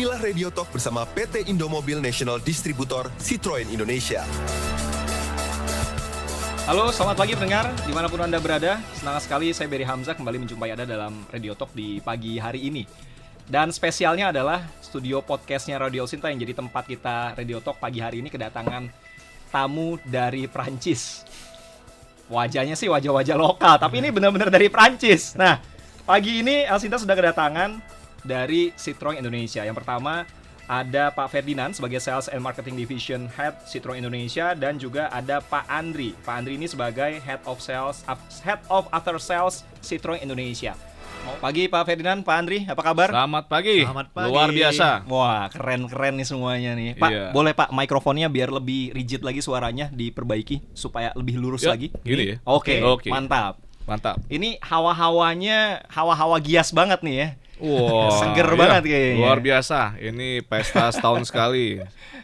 Inilah Radio Talk bersama PT Indomobil National Distributor Citroen Indonesia. Halo, selamat pagi pendengar, dimanapun Anda berada. Senang sekali saya Berry Hamzah kembali menjumpai Anda dalam Radio Talk di pagi hari ini. Dan spesialnya adalah studio podcastnya Radio Sinta yang jadi tempat kita Radio Talk pagi hari ini kedatangan tamu dari Prancis. Wajahnya sih wajah-wajah lokal, tapi ini benar-benar dari Prancis. Nah, pagi ini El Sinta sudah kedatangan dari Citroen Indonesia. Yang pertama ada Pak Ferdinand sebagai Sales and Marketing Division Head Citroen Indonesia, dan juga ada Pak Andri. Pak Andri ini sebagai Head of After Sales Citroen Indonesia. Pagi Pak Ferdinand, Pak Andri, apa kabar? Selamat pagi. Luar biasa. Wah, keren-keren nih semuanya nih. Pak, boleh Pak mikrofonnya biar lebih rigid lagi suaranya diperbaiki supaya lebih lurus lagi. Gini ya. Oke. Mantap. Ini hawa-hawanya hawa-hawa Gias banget nih ya. Wow, seger banget kayaknya. Luar biasa. Ini pesta setahun sekali.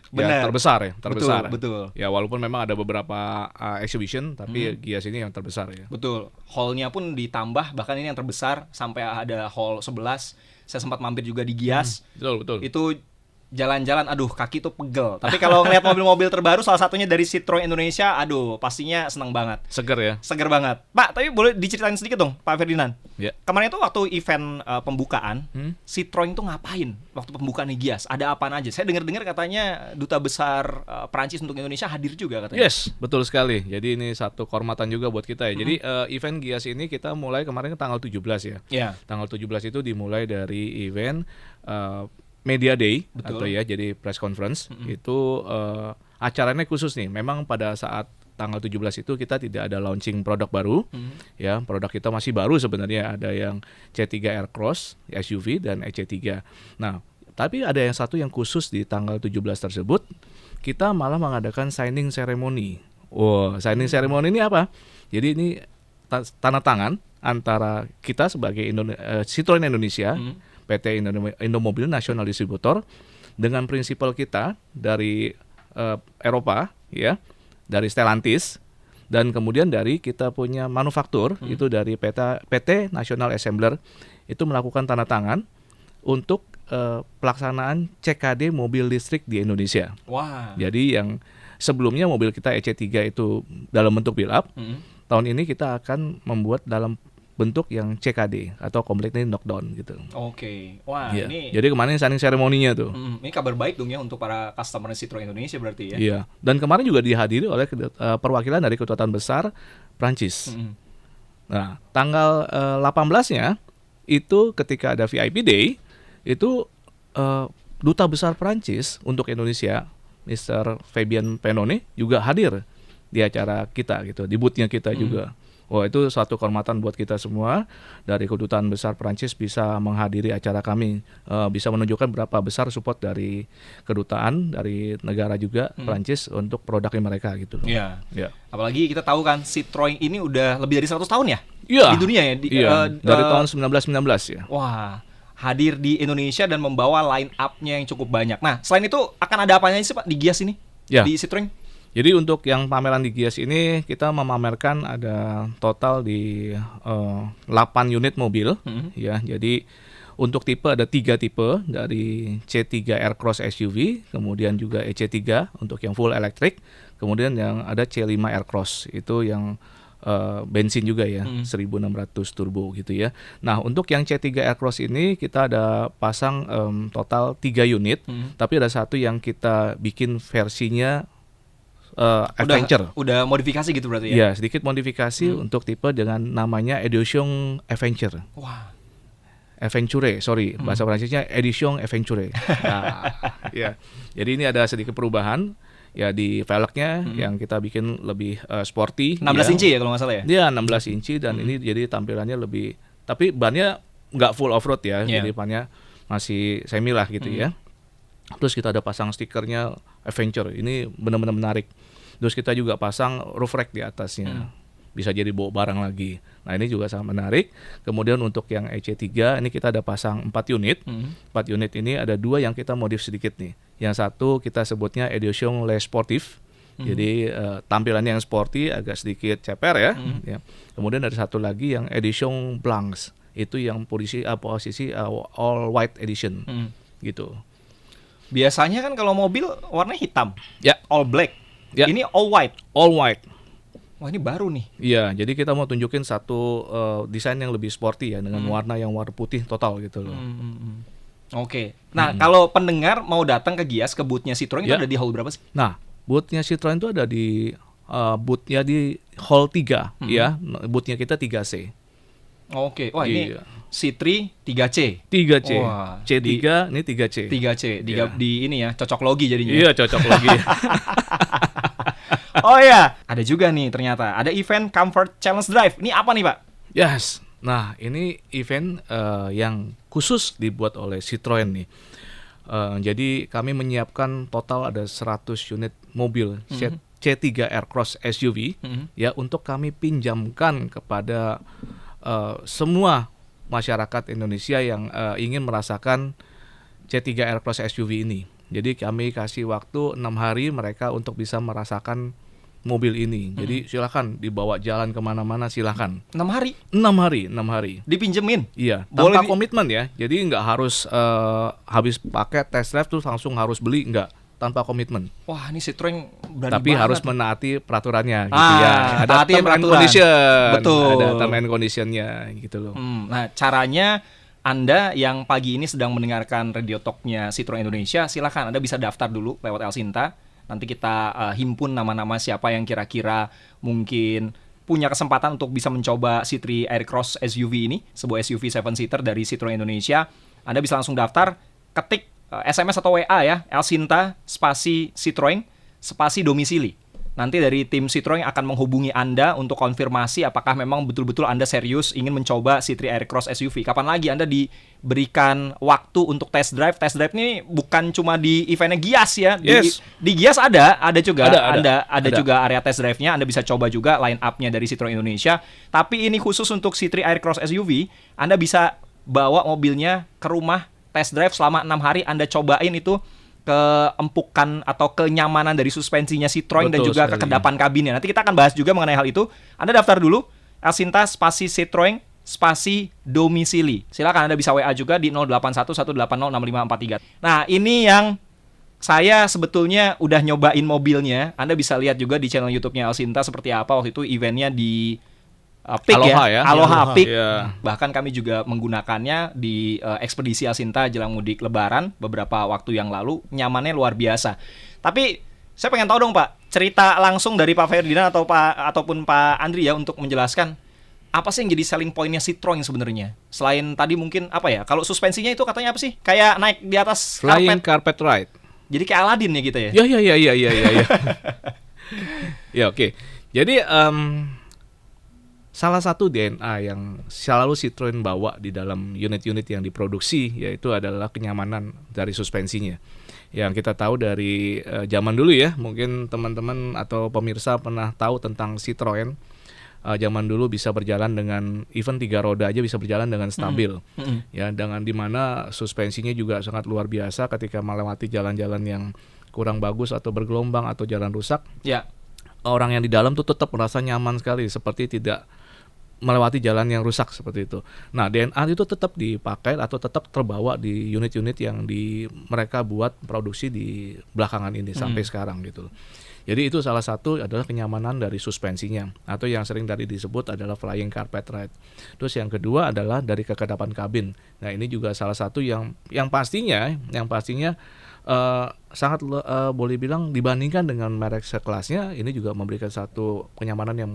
Benar. Ya, terbesar. Betul. Ya, walaupun memang ada beberapa exhibition, tapi Gias ini yang terbesar ya. Betul. Hall-nya pun ditambah, bahkan ini yang terbesar sampai ada hall 11. Saya sempat mampir juga di Gias. Betul. Itu jalan-jalan, aduh kaki tuh pegel. Tapi kalau ngeliat mobil-mobil terbaru, salah satunya dari Citroen Indonesia, aduh pastinya seneng banget. Seger banget. Pak, tapi boleh diceritain sedikit dong, Pak Ferdinand. Ya. Kemarin itu waktu event pembukaan, Citroen itu ngapain waktu pembukaan di Gias? Ada apaan aja? Saya dengar-dengar katanya Duta Besar Perancis untuk Indonesia hadir juga katanya. Yes, betul sekali. Jadi ini satu kehormatan juga buat kita ya. Jadi event Gias ini kita mulai kemarin tanggal 17 ya. Yeah. Tanggal 17 itu dimulai dari event Media Day. Betul. Atau ya jadi press conference. Itu acaranya khusus nih. Memang pada saat tanggal 17 itu kita tidak ada launching produk baru. Ya, produk kita masih baru sebenarnya. Ada yang C3 Aircross SUV dan EC3. Nah, tapi ada yang satu yang khusus di tanggal 17 tersebut. Kita malah mengadakan signing ceremony. Signing ceremony ini apa? Jadi ini tanda tangan antara kita sebagai Citroen Indonesia, PT Indomobil National Distributor, dengan prinsipal kita dari Eropa, ya, dari Stellantis, dan kemudian dari kita punya manufaktur itu dari PT National Assembler, itu melakukan tanda tangan untuk pelaksanaan CKD mobil listrik di Indonesia. Wah. Jadi yang sebelumnya mobil kita EC3 itu dalam bentuk build up, tahun ini kita akan membuat dalam bentuk yang CKD atau completely knockdown gitu. Oke. Wah, ya. ini. Jadi kemarin signing ceremony-nya tuh. Ini kabar baik dong ya untuk para customer Citroen Indonesia berarti ya. Iya. Dan kemarin juga dihadiri oleh perwakilan dari Kedutaan Besar Prancis. Nah, tanggal 18-nya itu ketika ada VIP Day, itu Duta Besar Prancis untuk Indonesia, Mr. Fabien Penone, juga hadir di acara kita gitu, di booth-nya kita juga. Wah, itu suatu kehormatan buat kita semua dari Kedutaan Besar Prancis bisa menghadiri acara kami, bisa menunjukkan berapa besar support dari kedutaan, dari negara juga Prancis untuk produknya mereka gitu. Iya. Apalagi kita tahu kan Citroen ini udah lebih dari 100 tahun ya? Iya. Di dunia ya? Dari tahun 1919 ya. Wah, hadir di Indonesia dan membawa line up-nya yang cukup banyak. Nah, selain itu akan ada apanya sih Pak di Gias ini? Ya. Di Citroen? Jadi untuk yang pameran di Gias ini kita memamerkan ada total di 8 unit mobil ya. Jadi untuk tipe ada 3 tipe, dari C3 Aircross SUV, kemudian juga EC3 untuk yang full electric, kemudian yang ada C5 Aircross itu yang bensin juga ya, 1600 turbo gitu ya. Nah, untuk yang C3 Aircross ini kita ada pasang total 3 unit, tapi ada satu yang kita bikin versinya Adventure. Udah modifikasi gitu berarti ya? Ya, sedikit modifikasi untuk tipe dengan namanya Edition Adventure. Wah. Adventure, bahasa Prancisnya Edition Adventure. Nah, ya. Jadi ini ada sedikit perubahan ya di velgnya yang kita bikin lebih sporty. 16 inci ya kalau nggak salah ya? Dia 16 inci dan ini jadi tampilannya lebih, tapi bannya nggak full off-road ya, jadi bannya masih semi lah gitu ya. Terus kita ada pasang stikernya Adventure, ini benar-benar menarik. Terus kita juga pasang roof rack di atasnya, bisa jadi bawa barang lagi. Nah, ini juga sangat menarik. Kemudian untuk yang EC3 ini kita ada pasang 4 unit. 4 unit ini ada 2 yang kita modif sedikit nih. Yang satu kita sebutnya Edition Les Sportif. Jadi tampilannya yang sporty, agak sedikit ceper ya. Kemudian ada satu lagi yang Edition Blancs. Itu yang posisi all white edition gitu. Biasanya kan kalau mobil warnanya hitam, Ya, all black. Ya. Ini all white. all white. Wah, ini baru nih. Iya, jadi kita mau tunjukin satu desain yang lebih sporty ya dengan warna yang warna putih total gitu loh. Oke. Nah, kalau pendengar mau datang ke Gias, ke booth-nya Citroen itu Ya. ada di hall berapa sih? Nah, booth-nya Citroen itu ada di booth-nya di hall 3 ya. Booth-nya kita 3C. Oke. Wah, ini Iya. C3 3C. 3C. Wah, C3 ini 3C. 3C. Iya. Di ini ya, cocok logi jadinya. Iya, cocok lagi. Oh ya, ada juga nih ternyata. Ada event Comfort Challenge Drive. Ini apa nih, Pak? Yes. Nah, ini event yang khusus dibuat oleh Citroen nih. Jadi kami menyiapkan total ada 100 unit mobil C3 Aircross SUV ya untuk kami pinjamkan kepada semua masyarakat Indonesia yang ingin merasakan C3 Aircross SUV ini. Jadi kami kasih waktu 6 hari mereka untuk bisa merasakan mobil ini. Jadi silakan dibawa jalan kemana-mana silakan. 6 hari 6 hari. dipinjemin. Iya, Boleh tanpa komitmen ya. Jadi nggak harus habis pakai test drive terus langsung harus beli, nggak, tanpa komitmen. Wah, ini Citroen berani Tapi banget. harus menaati peraturannya gitu ya. Ada taati term and peraturan. condition. Betul. Ada term and conditionnya gitu loh. Nah, caranya Anda yang pagi ini sedang mendengarkan Radio Talk-nya Citroen Indonesia, silakan Anda bisa daftar dulu lewat Elsinta. Nanti kita himpun nama-nama siapa yang kira-kira mungkin punya kesempatan untuk bisa mencoba C3 Aircross SUV ini, sebuah SUV 7-seater dari Citroen Indonesia. Anda bisa langsung daftar, ketik SMS atau WA ya, Elsinta spasi Citroen spasi domisili. Nanti dari tim Citroen akan menghubungi Anda untuk konfirmasi apakah memang betul-betul Anda serius ingin mencoba C3 Aircross SUV. Kapan lagi Anda diberikan waktu untuk test drive? Test drive ini bukan cuma di eventnya Gias ya. Yes. Di Gias ada juga. Ada. Juga area test drive-nya. Anda bisa coba juga line up-nya dari Citroen Indonesia. Tapi ini khusus untuk C3 Aircross SUV. Anda bisa bawa mobilnya ke rumah, test drive selama 6 hari. Anda cobain itu keempukan atau kenyamanan dari suspensinya Citroen dan Betul juga sekali. kekedapan kabinnya. Nanti kita akan bahas juga mengenai hal itu. Anda daftar dulu Elsinta spasi Citroen spasi domisili. Silakan Anda bisa WA juga di 0811806543. Nah, ini yang saya sebetulnya udah nyobain mobilnya. Anda bisa lihat juga di channel YouTube-nya Elsinta seperti apa waktu itu eventnya di Peak Aloha ya. Aloha Peak. Iya. Bahkan kami juga menggunakannya di ekspedisi Elsinta jelang mudik Lebaran beberapa waktu yang lalu. Nyamannya luar biasa. Tapi saya pengen tahu dong Pak, cerita langsung dari Pak Ferdinand ataupun Pak Andri ya untuk menjelaskan apa sih yang jadi selling point-nya Citroen sebenarnya? Selain tadi mungkin apa ya? Kalau suspensinya itu katanya apa sih? Kayak naik di atas Flying karpet. carpet ride. Jadi kayak Aladin ya gitu ya? Ya. Ya, oke. Jadi salah satu DNA yang selalu Citroen bawa di dalam unit-unit yang diproduksi yaitu adalah kenyamanan dari suspensinya. Yang kita tahu dari zaman dulu ya, mungkin teman-teman atau pemirsa pernah tahu tentang Citroen. Zaman dulu bisa berjalan dengan even 3 roda aja bisa berjalan dengan stabil. Ya, dengan dimana suspensinya juga sangat luar biasa ketika melewati jalan-jalan yang kurang bagus atau bergelombang atau jalan rusak. Ya. Orang yang di dalam tuh tetap merasa nyaman sekali seperti tidak melewati jalan yang rusak seperti itu. Nah, DNA itu tetap dipakai atau tetap terbawa di unit-unit yang mereka buat produksi di belakangan ini sampai sekarang gitu. Jadi itu salah satu adalah kenyamanan dari suspensinya atau yang sering tadi disebut adalah flying carpet ride. Terus yang kedua adalah dari kekedapan kabin. Nah, ini juga salah satu yang pastinya sangat boleh bilang dibandingkan dengan merek sekelasnya ini juga memberikan satu kenyamanan yang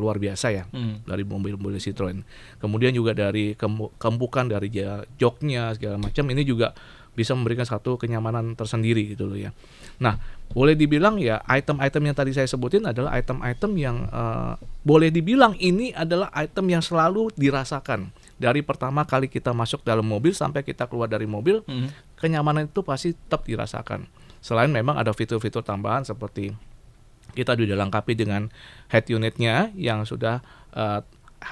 luar biasa ya dari mobil-mobil Citroen. Kemudian juga dari keempukan dari joknya segala macam ini juga bisa memberikan satu kenyamanan tersendiri gitu loh ya. Nah, boleh dibilang ya item-item yang tadi saya sebutin adalah item-item yang boleh dibilang ini adalah item yang selalu dirasakan. Dari pertama kali kita masuk dalam mobil sampai kita keluar dari mobil, kenyamanan itu pasti tetap dirasakan. Selain memang ada fitur-fitur tambahan seperti kita sudah dilengkapi dengan head unitnya yang sudah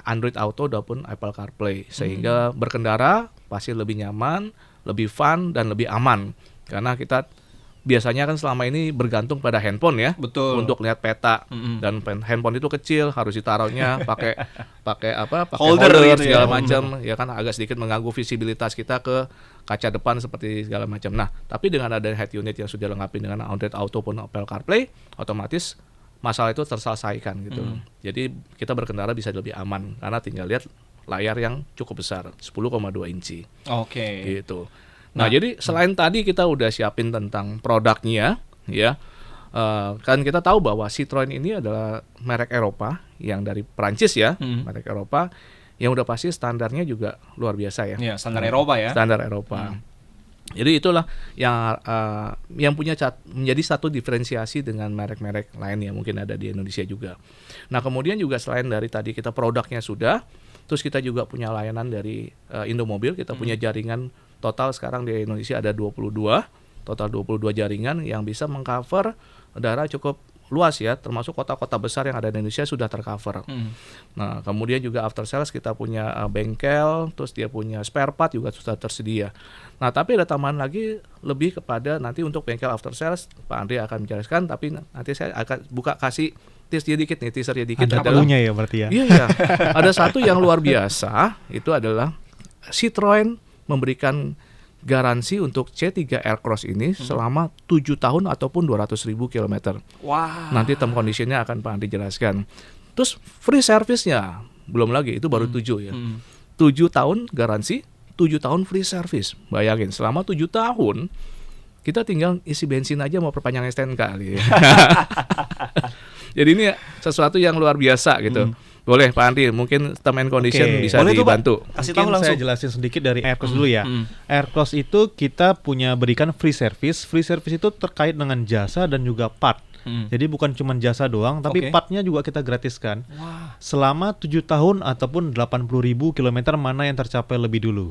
Android Auto ataupun Apple CarPlay, sehingga berkendara pasti lebih nyaman, lebih fun dan lebih aman karena kita biasanya kan selama ini bergantung pada handphone ya. Betul. Untuk lihat peta. Mm-mm. Dan handphone itu kecil, harus ditaruhnya pakai pakai Holder gitu segala ya. macam, ya kan agak sedikit mengganggu visibilitas kita ke kaca depan seperti segala macam. Nah, tapi dengan adanya head unit yang sudah lengkapi dengan Android Auto pun Apple CarPlay, otomatis masalah itu terselesaikan gitu. Jadi kita berkendara bisa lebih aman karena tinggal lihat layar yang cukup besar, 10,2 inci. Oke. Gitu. Nah, jadi selain tadi kita udah siapin tentang produknya, ya, kan kita tahu bahwa Citroen ini adalah merek Eropa yang dari Prancis ya, merek Eropa yang udah pasti standarnya juga luar biasa ya. Iya, standar Eropa ya. Standar Eropa. Jadi itulah yang punya menjadi satu diferensiasi dengan merek-merek lain yang mungkin ada di Indonesia juga. Nah, kemudian juga selain dari tadi kita produknya sudah, terus kita juga punya layanan dari Indomobil, kita punya jaringan total sekarang di Indonesia ada 22 jaringan yang bisa mengcover daerah cukup luas ya, termasuk kota-kota besar yang ada di Indonesia sudah tercover. Nah, kemudian juga after sales kita punya bengkel, terus dia punya spare part juga sudah tersedia. Nah, tapi ada tambahan lagi lebih kepada nanti untuk bengkel after sales, Pak Andri akan menjelaskan, tapi nanti saya akan kasih teaser dikit Ada adalah punya ya berarti ya. Iya. Ada satu yang luar biasa, itu adalah Citroen memberikan garansi untuk C3 Aircross ini selama 7 tahun ataupun 200.000 km. Wah. Nanti term condition-nya akan Pak Andi jelaskan. Terus free service-nya belum lagi, itu baru 7 ya. 7 tahun garansi, 7 tahun free service. Bayangin, selama 7 tahun kita tinggal isi bensin aja mau perpanjang STNK kali ya. Jadi ini sesuatu yang luar biasa gitu. Boleh Pak Andri, mungkin term and condition bisa Boleh tuh, Pak. dibantu. Kasih tahu Mungkin langsung. saya jelasin sedikit dari Aircross dulu ya. Aircross itu kita berikan free service. Free service itu terkait dengan jasa dan juga part. Jadi bukan cuma jasa doang, tapi Oke. partnya juga kita gratiskan. Selama 7 tahun ataupun 80.000 km mana yang tercapai lebih dulu.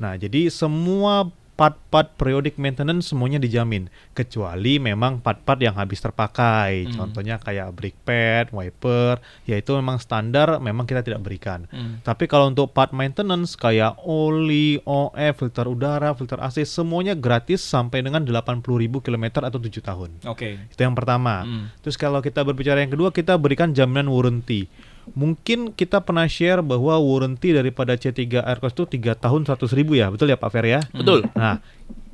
Nah, jadi semua part-part periodic maintenance semuanya dijamin, kecuali memang part-part yang habis terpakai. Contohnya kayak brake pad, wiper, ya itu memang standar, memang kita tidak berikan. Tapi kalau untuk part maintenance kayak oli, OF, filter udara, filter AC, semuanya gratis sampai dengan 80.000 km atau 7 tahun. Oke. Itu yang pertama. Terus kalau kita berbicara yang kedua, kita berikan jaminan warranty. Mungkin kita pernah share bahwa warranty daripada C3 Aircross itu 3 tahun 100.000 ya, betul ya Pak Fer ya? Betul. Nah,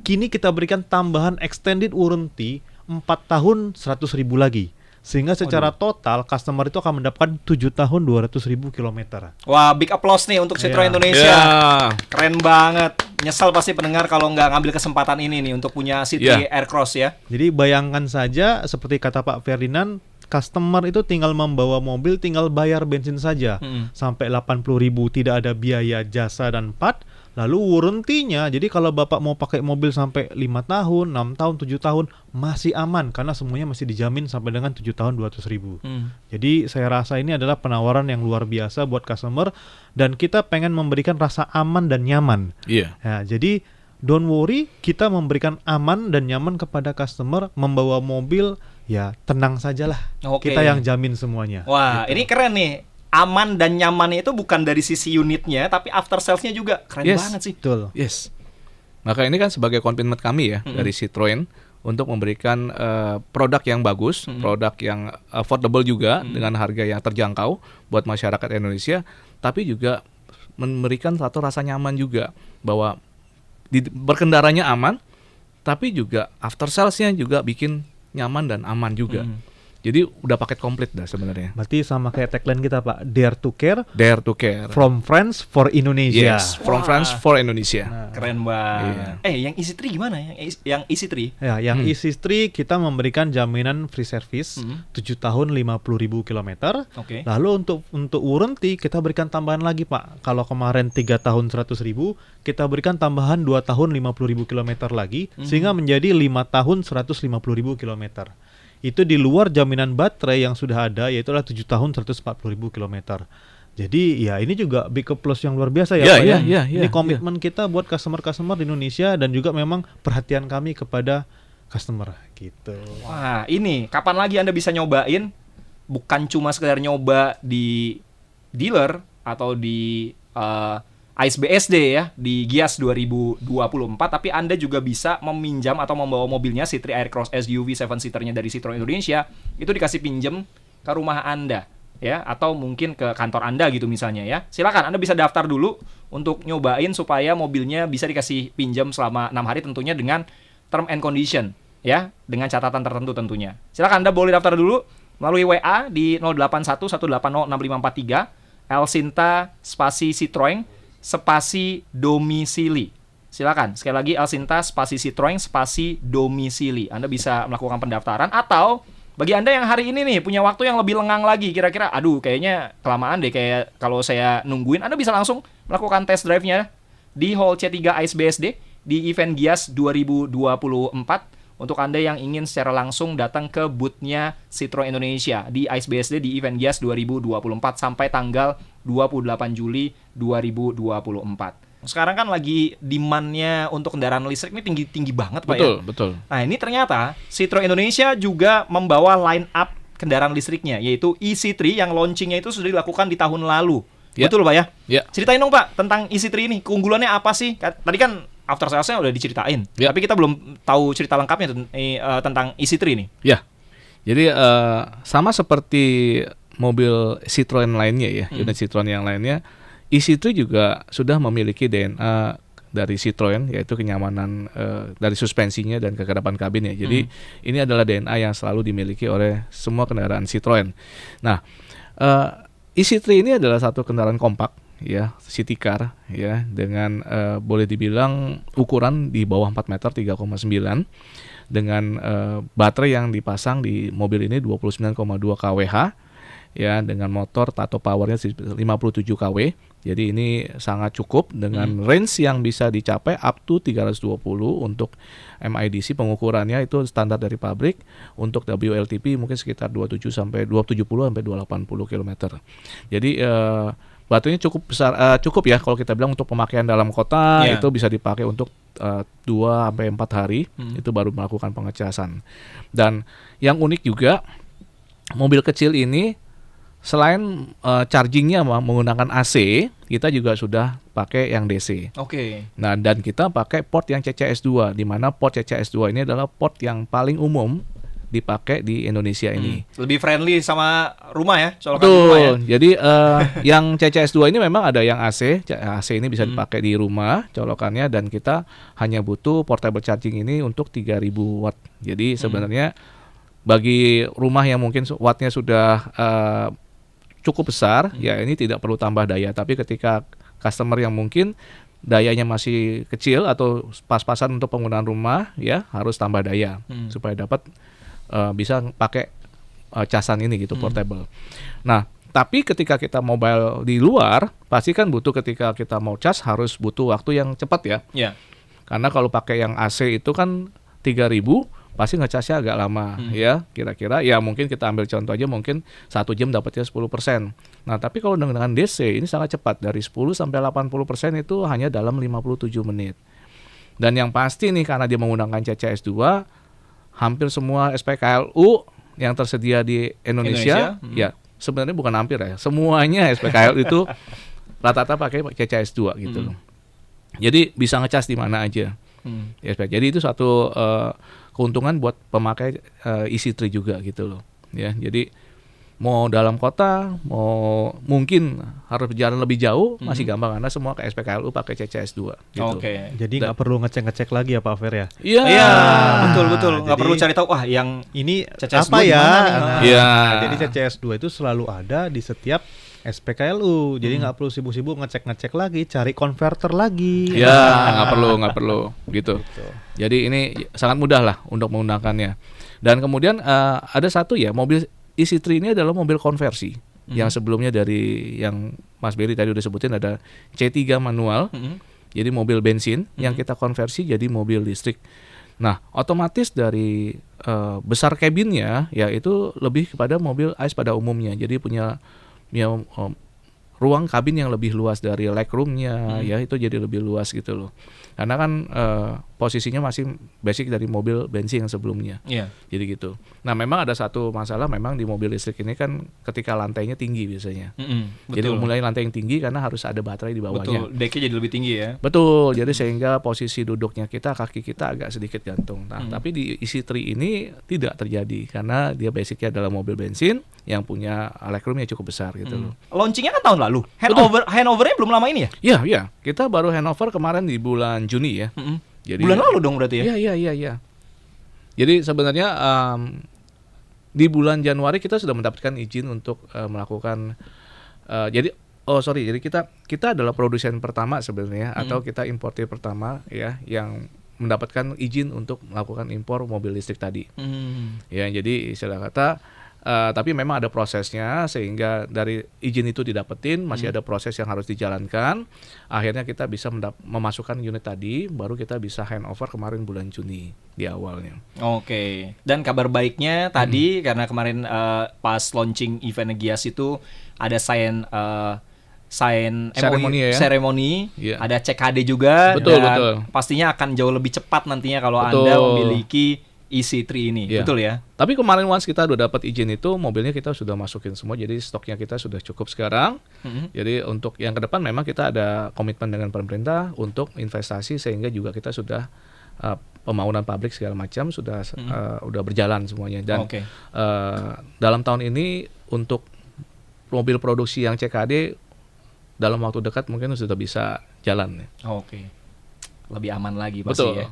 kini kita berikan tambahan extended warranty 4 tahun 100.000 lagi. Sehingga secara total customer itu akan mendapatkan 7 tahun 200.000 km. Wah, big applause nih untuk Citroen Iya. Indonesia. Ya. Keren banget. Nyesal pasti pendengar kalau nggak ngambil kesempatan ini nih untuk punya C3 Aircross ya. Jadi bayangkan saja seperti kata Pak Ferdinand, customer itu tinggal membawa mobil, tinggal bayar bensin saja. Sampai 80.000, tidak ada biaya jasa dan part. Lalu warranty-nya, jadi kalau Bapak mau pakai mobil sampai 5 tahun, 6 tahun, 7 tahun, masih aman karena semuanya masih dijamin sampai dengan 7 tahun 200.000. Jadi saya rasa ini adalah penawaran yang luar biasa buat customer, dan kita pengen memberikan rasa aman dan nyaman. Iya. Ya, jadi don't worry, kita memberikan aman dan nyaman kepada customer, membawa mobil, ya tenang sajalah. Oke. Kita yang jamin semuanya. Wah, ini keren nih. Aman dan nyaman itu bukan dari sisi unitnya, tapi after sales-nya juga keren Yes. banget sih. Betul. Yes. Maka ini kan sebagai komitmen kami ya dari Citroen untuk memberikan produk yang bagus, produk yang affordable juga dengan harga yang terjangkau buat masyarakat Indonesia, tapi juga memberikan satu rasa nyaman juga bahwa berkendaranya aman, tapi juga after sales-nya juga bikin nyaman dan aman juga. Jadi udah paket komplit dah sebenarnya. Berarti sama kayak tagline kita Pak, Dare to Care, Dare to care. from friends for Indonesia. Yes, from Wah. France for Indonesia. Keren banget. Yang Easy 3 gimana? Yang Easy 3? Ya, yang Easy3 kita memberikan jaminan free service 7 tahun 50.000 km. Oke. Lalu untuk warranty kita berikan tambahan lagi Pak. Kalau kemarin 3 tahun 100.000, kita berikan tambahan 2 tahun 50.000 km lagi, sehingga menjadi 5 tahun 150.000 km. Itu di luar jaminan baterai yang sudah ada, yaitu adalah 7 tahun 140.000 km. Jadi ya ini juga big plus yang luar biasa ya Ya, Pak ya, ya. ya, Ini komitmen kita buat customer-customer di Indonesia, dan juga memang perhatian kami kepada customer gitu. Wah, ini kapan lagi Anda bisa nyobain? Bukan cuma sekedar nyoba di dealer atau di ICE BSD ya di Gias 2024, tapi Anda juga bisa meminjam atau membawa mobilnya C3 Aircross SUV 7-seaternya dari Citroen Indonesia, itu dikasih pinjem ke rumah Anda ya, atau mungkin ke kantor Anda gitu misalnya ya. Silakan Anda bisa daftar dulu untuk nyobain supaya mobilnya bisa dikasih pinjam selama 6 hari, tentunya dengan term and condition ya, dengan catatan tertentu tentunya. Silakan Anda boleh daftar dulu melalui WA di 0811806543 Elsinta spasi Citroen spasi domisili. Silakan, sekali lagi Elsinta spasi Citroen spasi domisili. Anda bisa melakukan pendaftaran, atau bagi Anda yang hari ini nih punya waktu yang lebih lengang lagi, kira-kira aduh kayaknya kelamaan deh kayak kalau saya nungguin, Anda bisa langsung melakukan test drive-nya di Hall C3 ICE BSD di event Gias 2024. Untuk Anda yang ingin secara langsung datang ke booth-nya Citroen Indonesia di ICE BSD di event Gias 2024 sampai tanggal 28 Juli 2024. Sekarang kan lagi demand-nya untuk kendaraan listrik ini tinggi banget, Pak ya. Betul. Nah, ini ternyata Citroen Indonesia juga membawa line up kendaraan listriknya, yaitu EC3 yang launching-nya itu sudah dilakukan di tahun lalu. Ya. Betul, Pak ya? Ya. Ceritain dong, Pak, tentang EC3 ini. Keunggulannya apa sih? Tadi kan after sales-nya udah diceritain, Ya. tapi kita belum tahu cerita lengkapnya tentang EC3 ini. Ya. Jadi sama seperti mobil Citroen lainnya ya, unit Citroen yang lainnya, EC3 juga sudah memiliki DNA dari Citroen, yaitu kenyamanan dari suspensinya dan kekedapan kabin ya. Jadi ini adalah DNA yang selalu dimiliki oleh semua kendaraan Citroen. Nah, EC3 ini adalah satu kendaraan kompak ya, city car ya, dengan boleh dibilang ukuran di bawah 4 meter 3,9, dengan baterai yang dipasang di mobil ini 29,2 kWh ya, dengan motor atau powernya 57 kW. Jadi ini sangat cukup dengan range yang bisa dicapai up to 320 untuk MIDC, pengukurannya itu standar dari pabrik. Untuk WLTP mungkin sekitar 270 sampai 280 km. Jadi baterainya cukup besar, cukup ya kalau kita bilang untuk pemakaian dalam kota. Itu bisa dipakai untuk 2 sampai 4 hari, itu baru melakukan pengecasan. Dan yang unik juga, mobil kecil ini selain chargingnya menggunakan AC, kita juga sudah pakai yang DC. Oke. Nah, dan kita pakai port yang CCS2, di mana port CCS2 ini adalah port yang paling umum dipakai di Indonesia ini. Lebih friendly sama rumah ya, colokan Betul. di rumah ya. Jadi yang CCS2 ini memang ada yang AC. AC ini bisa dipakai di rumah colokannya, dan kita hanya butuh portable charging ini untuk 3000 watt. Jadi sebenarnya bagi rumah yang mungkin wattnya sudah cukup besar, ya ini tidak perlu tambah daya. Tapi ketika customer yang mungkin dayanya masih kecil atau pas-pasan untuk penggunaan rumah, ya harus tambah daya supaya dapat bisa pakai casan ini gitu, portable. Nah, tapi ketika kita mobile di luar, pasti kan butuh, ketika kita mau cas harus butuh waktu yang cepat ya. Iya. Karena kalau pakai yang AC itu kan 3000, pasti ngecasnya agak lama ya, kira-kira ya mungkin kita ambil contoh aja, mungkin 1 jam dapatnya 10%. Nah, tapi kalau dengan DC ini sangat cepat, dari 10 sampai 80% itu hanya dalam 57 menit. Dan yang pasti nih, karena dia menggunakan CCS2, hampir semua SPKLU yang tersedia di Indonesia. Ya sebenarnya bukan hampir ya, semuanya SPKLU itu rata-rata pakai CCS2 gitu loh. Jadi bisa ngecas di mana aja. Jadi itu satu keuntungan buat pemakai EC3 juga gitu loh. Ya, jadi mau dalam kota, mau mungkin harus berjalan lebih jauh, masih gampang karena semua ke SPKLU pakai CCS2 gitu. Oke. Jadi nggak perlu ngecek-ngecek lagi ya Pak Fer ya? Iya. Iya, betul. Nggak jadi- perlu cari tahu, wah yang Ini CCS2 apa ya? gimana nih? Nah, Iya. Jadi CCS2 itu selalu ada di setiap SPKLU. Jadi nggak perlu sibuk-sibuk ngecek-ngecek lagi, cari konverter lagi. Ya, nggak perlu gitu. Jadi ini sangat mudah lah untuk menggunakannya. Dan kemudian ada satu ya, mobil EC3 ini adalah mobil konversi. Yang sebelumnya dari yang Mas Berry tadi udah sebutin, ada C3 manual. Jadi mobil bensin yang kita konversi jadi mobil listrik. Nah, otomatis dari besar kabinnya ya itu lebih kepada mobil ICE pada umumnya. Jadi punya ruang kabin yang lebih luas dari legroomnya, ya itu jadi lebih luas gitu loh. Karena kan posisinya masih basic dari mobil bensin yang sebelumnya. Iya. Jadi gitu. Nah, memang ada satu masalah memang di mobil listrik ini kan ketika lantainya tinggi biasanya. Jadi Betul. mulai lantai yang tinggi karena harus ada baterai di bawahnya. Betul. Decknya jadi lebih tinggi ya. Betul, jadi sehingga posisi duduknya kaki kita agak sedikit gantung. Nah, tapi di EC3 ini tidak terjadi karena dia basicnya adalah mobil bensin yang punya legroom yang cukup besar gitu loh. Launchingnya kan tahun lalu. Handovernya belum lama ini ya? Iya, iya. Kita baru handover kemarin di bulan Juni ya. Jadi Bulan lalu dong berarti ya? Iya. Jadi sebenarnya di bulan Januari kita sudah mendapatkan izin untuk melakukan jadi kita adalah produsen pertama sebenarnya atau kita importer pertama ya yang mendapatkan izin untuk melakukan impor mobil listrik tadi. Ya, jadi istilah kata tapi memang ada prosesnya sehingga dari izin itu didapetin masih ada proses yang harus dijalankan. Akhirnya kita bisa memasukkan unit tadi, baru kita bisa handover kemarin bulan Juni di awalnya. Oke. Dan kabar baiknya tadi karena kemarin pas launching event Gias itu ada seremoni, Iya. ada CKD juga, Betul. pastinya akan jauh lebih cepat nantinya kalau Betul. Anda memiliki EC3 ini, Iya. betul ya? Tapi kemarin once kita udah dapat izin itu, mobilnya kita sudah masukin semua, jadi stoknya kita sudah cukup sekarang. Jadi untuk yang ke depan memang kita ada komitmen dengan pemerintah untuk investasi sehingga juga kita sudah pembangunan pabrik segala macam sudah udah berjalan semuanya. Dan dalam tahun ini untuk mobil produksi yang CKD dalam waktu dekat mungkin sudah bisa jalan. Oke. Lebih aman lagi pasti ya.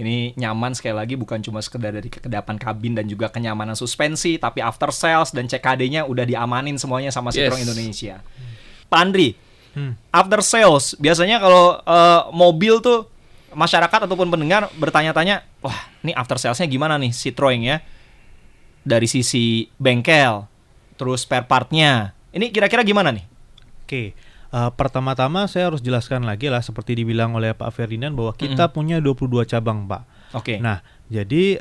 Ini nyaman sekali lagi bukan cuma sekedar dari kekedapan kabin dan juga kenyamanan suspensi, tapi after sales dan CKD-nya udah diamanin semuanya sama Citroen Indonesia. Pak Andri, after sales biasanya kalau mobil tuh masyarakat ataupun pendengar bertanya-tanya, wah ini after sales-nya gimana nih Citroen ya? Dari sisi bengkel, terus spare part-nya, ini kira-kira gimana nih? Oke. Pertama-tama saya harus jelaskan lagi lah seperti dibilang oleh Pak Ferdinand bahwa kita punya 22 cabang, Pak. Oke. Nah, jadi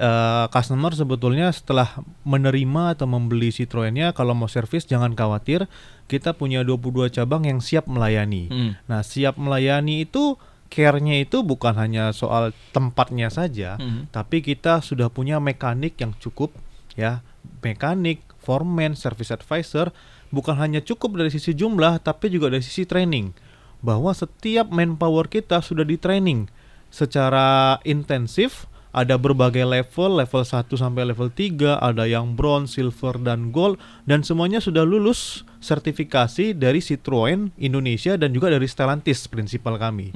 customer sebetulnya setelah menerima atau membeli Citroennya kalau mau servis jangan khawatir, kita punya 22 cabang yang siap melayani. Nah, siap melayani itu care-nya itu bukan hanya soal tempatnya saja, tapi kita sudah punya mekanik yang cukup ya, mekanik, foreman, service advisor. Bukan hanya cukup dari sisi jumlah, tapi juga dari sisi training. Bahwa setiap manpower kita sudah di training secara intensif. Ada berbagai level 1 sampai level 3, ada yang bronze, silver, dan gold. Dan semuanya sudah lulus sertifikasi dari Citroen Indonesia dan juga dari Stellantis, prinsipal kami.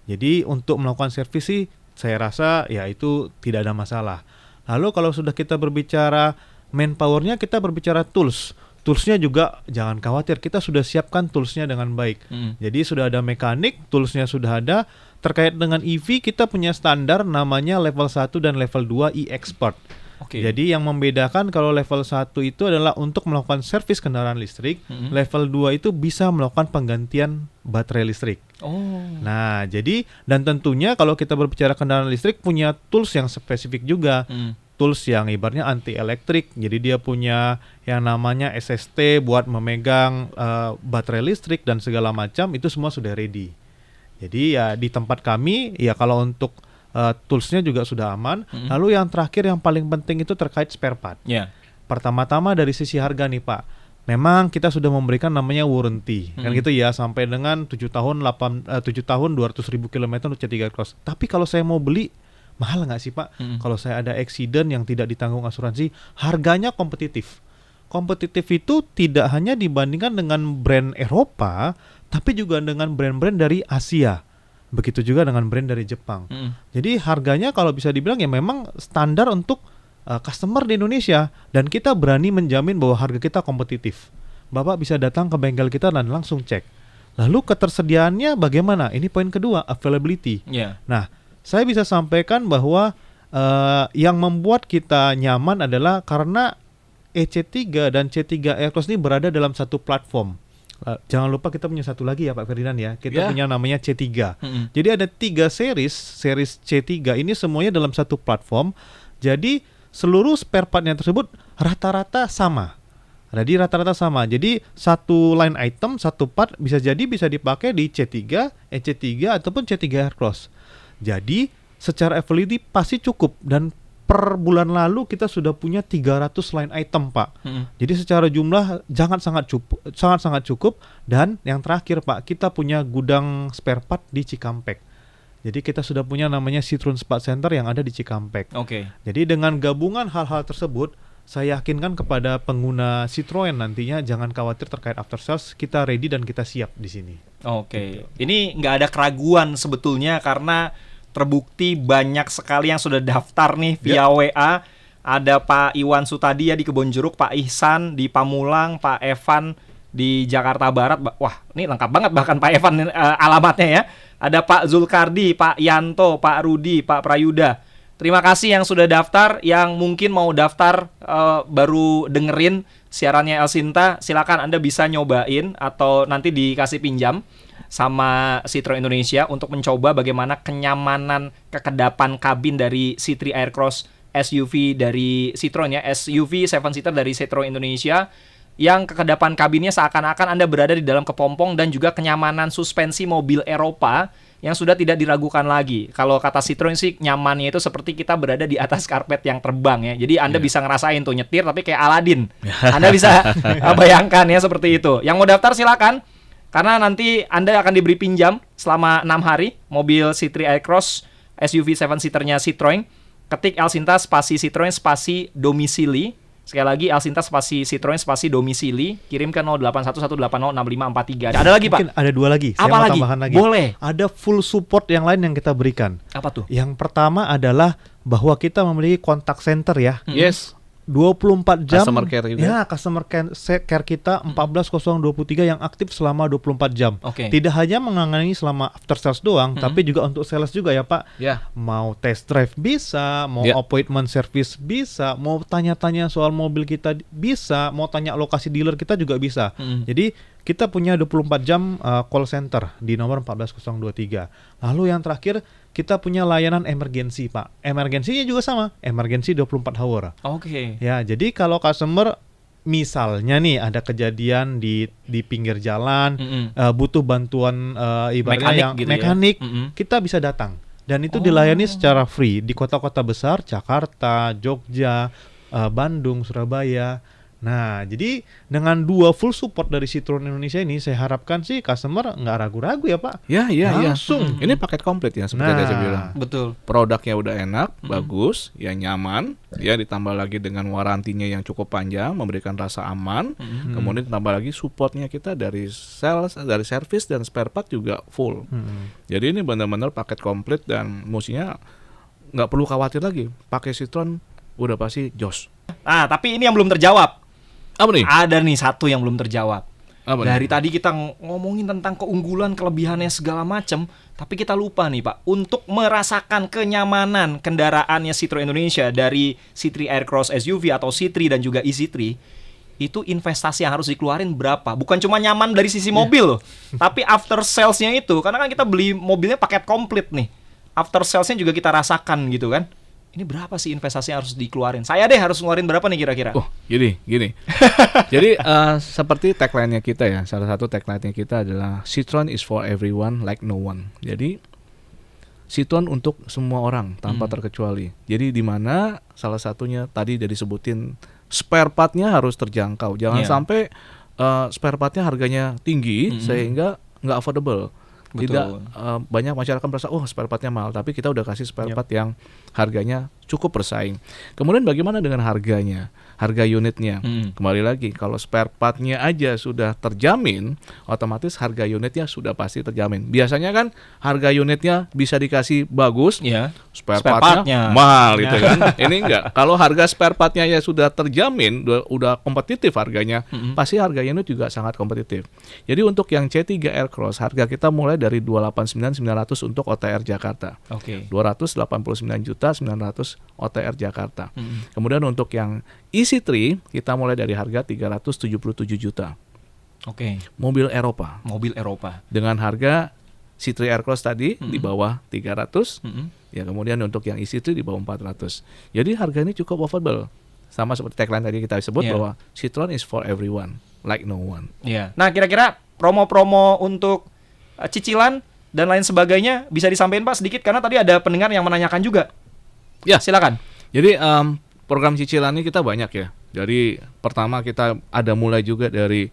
Jadi untuk melakukan servis sih, saya rasa ya itu tidak ada masalah. Lalu kalau sudah kita berbicara manpowernya, kita berbicara tools. Toolsnya juga jangan khawatir, kita sudah siapkan toolsnya dengan baik. Jadi sudah ada mekanik, toolsnya sudah ada. Terkait dengan EV kita punya standar namanya level 1 dan level 2 e-expert. Jadi yang membedakan kalau level 1 itu adalah untuk melakukan servis kendaraan listrik, level 2 itu bisa melakukan penggantian baterai listrik. Nah, jadi dan tentunya kalau kita berbicara kendaraan listrik punya tools yang spesifik juga. Tools yang ibaratnya anti elektrik, jadi dia punya yang namanya SST buat memegang baterai listrik dan segala macam, itu semua sudah ready. Jadi ya di tempat kami ya kalau untuk toolsnya juga sudah aman. Lalu yang terakhir yang paling penting itu terkait spare part. Pertama-tama dari sisi harga nih Pak, memang kita sudah memberikan namanya warranty kan gitu ya, sampai dengan 7 tahun 200.000 km untuk C3 Cross. Tapi kalau saya mau beli mahal nggak sih Pak? Kalau saya ada accident yang tidak ditanggung asuransi, harganya kompetitif. Kompetitif itu tidak hanya dibandingkan dengan brand Eropa, tapi juga dengan brand-brand dari Asia. Begitu juga dengan brand dari Jepang. Jadi harganya kalau bisa dibilang ya memang standar untuk customer di Indonesia. Dan kita berani menjamin bahwa harga kita kompetitif. Bapak bisa datang ke bengkel kita dan langsung cek. Lalu ketersediaannya bagaimana? Ini poin kedua, availability. Nah, saya bisa sampaikan bahwa yang membuat kita nyaman adalah karena EC3 dan C3 Aircross ini berada dalam satu platform. Jangan lupa kita punya satu lagi ya Pak Ferdinand ya. Kita punya namanya C3. Jadi ada 3 series C3 ini semuanya dalam satu platform. Jadi seluruh spare partnya tersebut rata-rata sama. Jadi rata-rata sama. Jadi satu line item, satu part bisa dipakai di C3, EC3 ataupun C3 Aircross. Jadi secara availability pasti cukup, dan per bulan lalu kita sudah punya 300 line item, Pak. Jadi secara jumlah sangat cukup. Dan yang terakhir, Pak, kita punya gudang spare part di Cikampek. Jadi kita sudah punya namanya Citroen Spart Center yang ada di Cikampek. Oke. Jadi dengan gabungan hal-hal tersebut, saya yakinkan kepada pengguna Citroen nantinya jangan khawatir terkait after sales, kita ready dan kita siap di sini. Oke. Ini nggak ada keraguan sebetulnya karena terbukti banyak sekali yang sudah daftar nih via WA. Ada Pak Iwan Sutadi ya di Kebonjeruk, Pak Ihsan di Pamulang, Pak Evan di Jakarta Barat. Wah, ini lengkap banget bahkan Pak Evan alamatnya ya. Ada Pak Zulkardi, Pak Yanto, Pak Rudi, Pak Prayuda. Terima kasih yang sudah daftar. Yang mungkin mau daftar baru dengerin siarannya Elsinta, silakan Anda bisa nyobain atau nanti dikasih pinjam sama Citroen Indonesia untuk mencoba bagaimana kenyamanan kekedapan kabin dari C3 Aircross SUV dari Citroen ya, SUV 7-seater dari Citroen Indonesia, yang kekedapan kabinnya seakan-akan Anda berada di dalam kepompong, dan juga kenyamanan suspensi mobil Eropa yang sudah tidak diragukan lagi. Kalau kata Citroen sih nyamannya itu seperti kita berada di atas karpet yang terbang ya. Jadi Anda bisa ngerasain tuh nyetir tapi kayak Aladin. Anda bisa bayangkan ya seperti itu. Yang mau daftar silakan. Karena nanti Anda akan diberi pinjam selama 6 hari mobil C3 Aircross SUV 7-seaternya Citroen. Ketik Elsinta spasi Citroen spasi domisili. Sekali lagi Elsinta spasi Citroen spasi domisili. Kirim ke 0811806543. Ada lagi, Pak? Mungkin ada 2 lagi. Saya Apa mau lagi? tambahan lagi. Boleh. Ada full support yang lain yang kita berikan. Apa tuh? Yang pertama adalah bahwa kita memiliki kontak center ya. Yes. 24 jam. Customer care juga. Ya, customer care kita 14.023 yang aktif selama 24 jam. Oke. Tidak hanya menangani selama after sales doang, tapi juga untuk sales juga ya, Pak. Ya. Mau test drive bisa, mau Ya. appointment service bisa, mau tanya-tanya soal mobil kita bisa, mau tanya lokasi dealer kita juga bisa. Jadi kita punya 24 jam call center di nomor 14.023. Lalu yang terakhir, kita punya layanan emergency, Pak. Emergensinya juga sama, emergency 24 hour. Oke. Ya, jadi kalau customer misalnya nih ada kejadian di pinggir jalan, butuh bantuan ibaratnya Mekanik yang gitu ya? mekanik, kita bisa datang. Dan itu dilayani secara free di kota-kota besar, Jakarta, Jogja, Bandung, Surabaya. Nah, jadi dengan 2 full support dari Citroen Indonesia ini, saya harapkan sih customer nggak ragu-ragu ya, Pak. Ya. Langsung. Ini paket komplit ya seperti yang saya bilang. Betul. Produknya udah enak, bagus, ya nyaman, ya ditambah lagi dengan warantinya yang cukup panjang, memberikan rasa aman. Kemudian ditambah lagi supportnya kita dari sales, dari service dan spare part juga full. Jadi ini benar-benar paket komplit dan mestinya nggak perlu khawatir lagi. Pakai Citroen udah pasti jos. Nah, tapi ini yang belum terjawab. Apa nih? Ada nih satu yang belum terjawab. Apa Dari nih? tadi kita ngomongin tentang keunggulan, kelebihannya segala macam, tapi kita lupa nih, Pak, untuk merasakan kenyamanan kendaraannya Citroen Indonesia dari C3 Aircross SUV atau C3 dan juga E-C3. Itu investasi yang harus dikeluarin berapa? Bukan cuma nyaman dari sisi mobil loh, tapi after sales-nya itu, karena kan kita beli mobilnya paket komplit nih. After sales-nya juga kita rasakan gitu kan. Ini berapa sih investasi yang harus dikeluarin? Saya deh harus ngeluarin berapa nih kira-kira? Oh, gini. Jadi seperti tagline-nya kita ya, salah satu tagline-nya kita adalah Citroen is for everyone like no one. Jadi Citroen untuk semua orang tanpa terkecuali. Jadi di mana salah satunya tadi udah disebutin spare part-nya harus terjangkau. Jangan sampai spare part-nya harganya tinggi sehingga nggak affordable. Tidak banyak masyarakat merasa spare part-nya mahal, tapi kita udah kasih spare part yang harganya cukup bersaing. Kemudian bagaimana dengan harganya? Harga unitnya. Kembali lagi, kalau spare part-nya aja sudah terjamin, otomatis harga unitnya sudah pasti terjamin. Biasanya kan harga unitnya bisa dikasih bagus, spare part-nya mahal gitu kan. Ini enggak. Kalau harga spare part-nya ya sudah terjamin, udah kompetitif harganya, pasti harga unit juga sangat kompetitif. Jadi untuk yang C3 Aircross, harga kita mulai dari 289.900 untuk OTR Jakarta. 289.900 OTR Jakarta. Kemudian untuk yang EC3 kita mulai dari harga 377 juta. Mobil Eropa. Dengan harga C3 Aircross tadi di bawah 300. Ya, kemudian untuk yang EC3 di bawah 400. Jadi harga ini cukup affordable. Sama seperti tagline tadi kita sebut bahwa Citroen is for everyone, like no one. Nah, kira-kira promo-promo untuk cicilan dan lain sebagainya, bisa disampaikan Pak sedikit karena tadi ada pendengar yang menanyakan juga. Ya. Silakan. Jadi program cicilan ini kita banyak ya. Jadi pertama kita ada mulai juga dari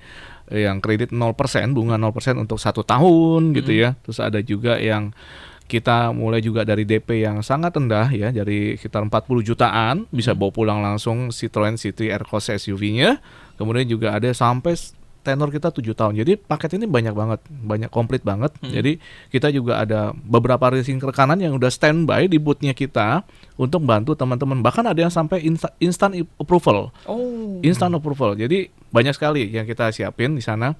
yang kredit 0%, bunga 0% untuk 1 tahun gitu ya. Terus ada juga yang kita mulai juga dari DP yang sangat rendah ya, dari sekitar 40 jutaan bisa bawa pulang langsung Citroen C3 Aircross SUV-nya. Kemudian juga ada sampai tenor kita 7 tahun. Jadi paket ini banyak banget, banyak komplit banget. Jadi kita juga ada beberapa leasing rekanan yang udah standby di boothnya kita untuk bantu teman-teman. Bahkan ada yang sampai instant approval. Instant approval. Jadi banyak sekali yang kita siapin di sana.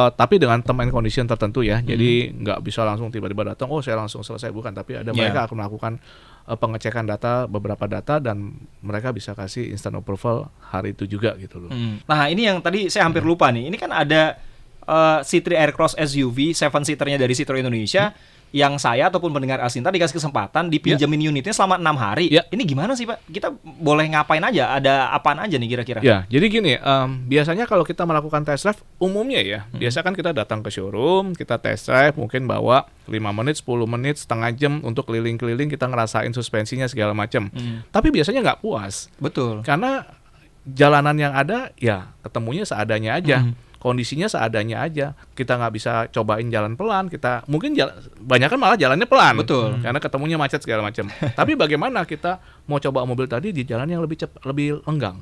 Tapi dengan term and condition tertentu ya. Jadi nggak bisa langsung tiba-tiba datang, oh saya langsung selesai, bukan. Tapi ada mereka akan melakukan pengecekan data, beberapa data, dan mereka bisa kasih instant approval hari itu juga gitu loh. Nah ini yang tadi saya hampir lupa nih. Ini kan ada C3 Aircross SUV 7-seaternya dari Citroen Indonesia yang saya ataupun pendengar Asinta dikasih kesempatan dipinjemin unitnya selama 6 hari. Ini gimana sih Pak? Kita boleh ngapain aja? Ada apaan aja nih kira-kira? Ya, jadi gini, biasanya kalau kita melakukan test drive umumnya ya, biasa kan kita datang ke showroom, kita test drive, mungkin bawa 5 menit, 10 menit, setengah jam untuk keliling-keliling, kita ngerasain suspensinya segala macam. Tapi biasanya nggak puas. Betul. Karena jalanan yang ada ya ketemunya seadanya aja. Kondisinya seadanya aja, kita nggak bisa cobain jalan pelan, kita mungkin banyak kan malah jalannya pelan, betul, karena ketemunya macet segala macam. Tapi bagaimana kita mau coba mobil tadi di jalan yang lebih cepat, lebih lenggang,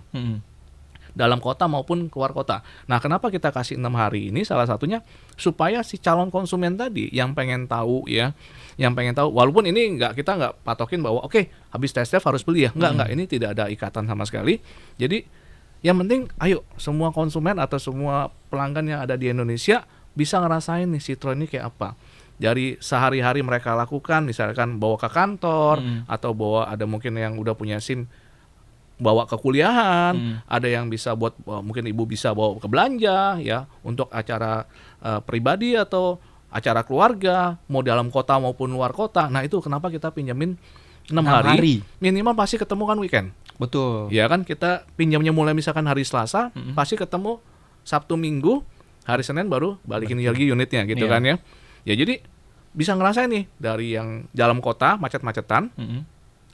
dalam kota maupun keluar kota. Nah, kenapa kita kasih 6 hari ini? Salah satunya supaya si calon konsumen tadi yang pengen tahu ya, yang pengen tahu, walaupun ini kita nggak patokin bahwa oke, habis test drive harus beli ya, nggak, ini tidak ada ikatan sama sekali. Jadi yang penting, ayo semua konsumen atau semua pelanggan yang ada di Indonesia bisa ngerasain nih Citroen ini kayak apa. Dari sehari-hari mereka lakukan, misalkan bawa ke kantor, atau bawa, ada mungkin yang udah punya SIM, bawa ke kuliahan, ada yang bisa buat, mungkin ibu bisa bawa ke belanja, ya, untuk acara pribadi atau acara keluarga, mau dalam kota maupun luar kota. Nah itu kenapa kita pinjamin 6 hari, minimal pasti ketemu kan weekend. Betul. Ya kan, kita pinjamnya mulai misalkan hari Selasa, pasti ketemu Sabtu Minggu, hari Senin baru balikin lagi unitnya gitu kan ya. Ya jadi bisa ngerasain nih dari yang dalam kota macet-macetan,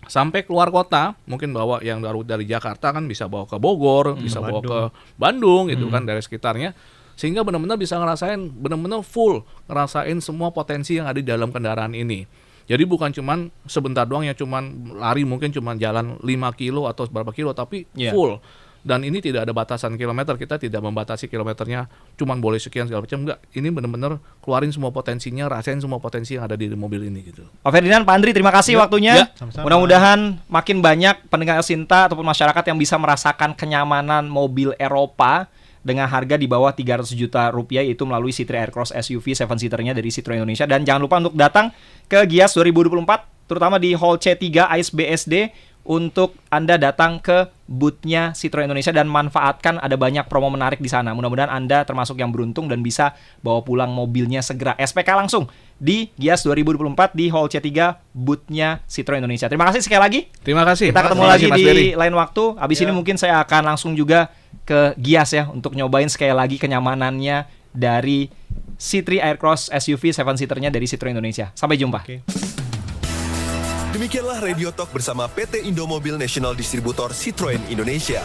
sampai keluar kota, mungkin bawa yang dari Jakarta kan bisa bawa ke Bogor, bisa bawa ke Bandung gitu kan, dari sekitarnya. Sehingga benar-benar bisa ngerasain, benar-benar full ngerasain semua potensi yang ada di dalam kendaraan ini. Jadi bukan cuman sebentar doang yang cuman lari, mungkin cuman jalan 5 kilo atau berapa kilo, tapi full. Dan ini tidak ada batasan kilometer, kita tidak membatasi kilometernya cuman boleh sekian segala macam, enggak. Ini benar-benar keluarin semua potensinya, rasain semua potensi yang ada di mobil ini gitu. Pak Ferdinand, Pak Andri, terima kasih waktunya. Sama-sama. Mudah-mudahan makin banyak pendengar Asinta ataupun masyarakat yang bisa merasakan kenyamanan mobil Eropa dengan harga di bawah 300 juta rupiah, yaitu melalui C3 Aircross SUV 7-seaternya dari Citroen Indonesia. Dan jangan lupa untuk datang ke Gias 2024, terutama di Hall C3 AIS BSD, untuk Anda datang ke booth-nya Citroen Indonesia dan manfaatkan, ada banyak promo menarik di sana. Mudah-mudahan Anda termasuk yang beruntung dan bisa bawa pulang mobilnya segera. SPK langsung di Gias 2024 di Hall C3 booth-nya Citroen Indonesia. Terima kasih sekali lagi. Terima kasih. Kita ketemu lagi Mas di Berry. lain waktu. Habis ini mungkin saya akan langsung juga ke Gias ya, untuk nyobain sekali lagi kenyamanannya dari C3 Aircross SUV 7-seaternya dari Citroen Indonesia. Sampai jumpa. Demikianlah Radio Talk bersama PT Indomobil National Distributor Citroen Indonesia.